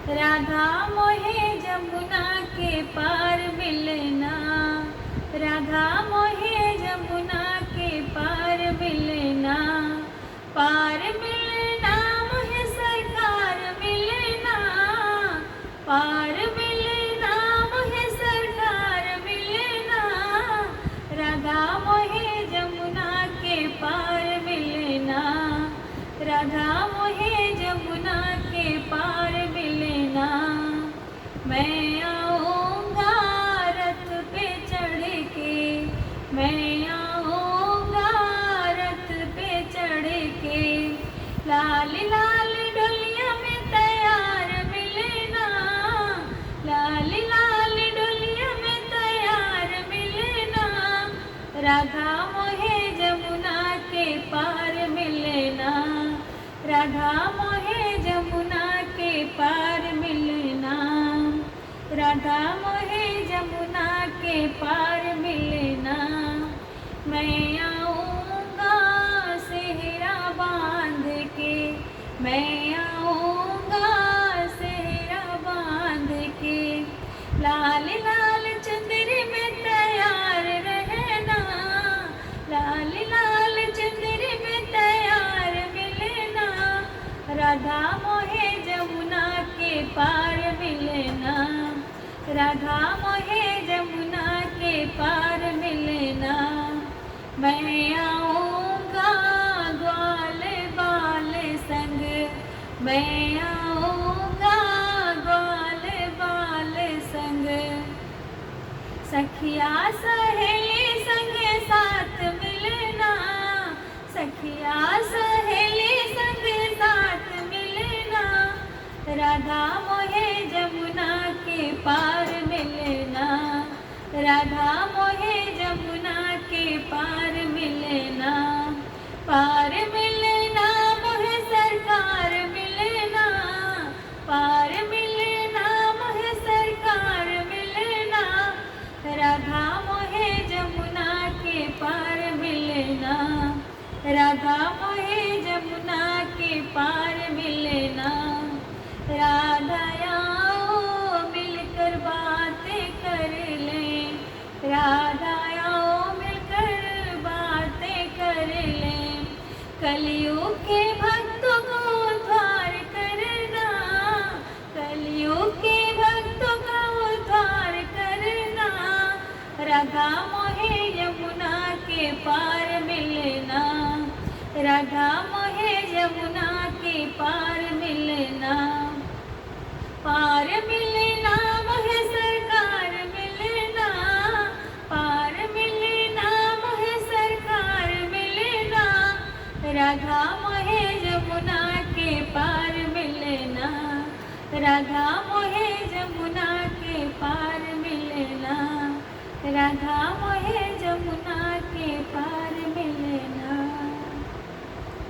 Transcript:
राधा मोहे जमुना के पार मिलना, राधा मोहे जमुना के पार मिलना, पार मिलना मोहे सरकार मिलना, पार मिलना मोहे सरकार मिलना, राधा मोहे जमुना के पार मिलना, राधा मोहे जमुना के पार मिलना। मैं आऊँगा रथ पे चढ़ के, मैं आऊँगा रथ पे चढ़ के, लाल लाल डोलिया में तैयार मिलना, लाल लाल डोलिया में तैयार मिलना, राधा मोहे जमुना के पार मिलना, राधा मोहे जमुना के पार मिलना, राधा मोहे जमुना के पार मिलना। मैं आऊँगा सेहरा बांध के, मैं आऊँगा सेहरा बांध के, लाल लाल चुंदरी में तैयार रहना, लाल लाल चुंदरी में तैयार मिलना, राधा मोहे जमुना के पार मिलना, राधा मोहे जमुना के पार मिलना। मैं आऊँगा ग्वाल बाल संग, मैं आऊँगा ग्वाल बाल संग, सखिया सहेली संग साथ मिलना, सखिया सहेली संग साथ मिलना, राधा मोहे जमुना के पार मिलना, राधा मोहे जमुना के पार मिलना, पार मिलना मोहे सरकार मिलना, पार मिलना मोहे सरकार मिलना, राधा मोहे जमुना के पार मिलना, राधा मोहे जमुना के पार मिलना। राधा आओ मिलकर बातें कर लें, राधा आओ मिलकर बातें कर लें, कलियुग के भक्तों को उद्धार करना, कलियुग के भक्तों का उद्धार करना, राधा मोहे यमुना के पार मिलना, राधा मोहे यमुना के पार मिलना, पार मिलना मोहे सरकार मिलना, पार मिलना मोहे सरकार मिलना, राधा मोहे यमुना के पार मिलना, राधा मोहे यमुना के पार मिलना, राधा मोहे यमुना के पार मिलना।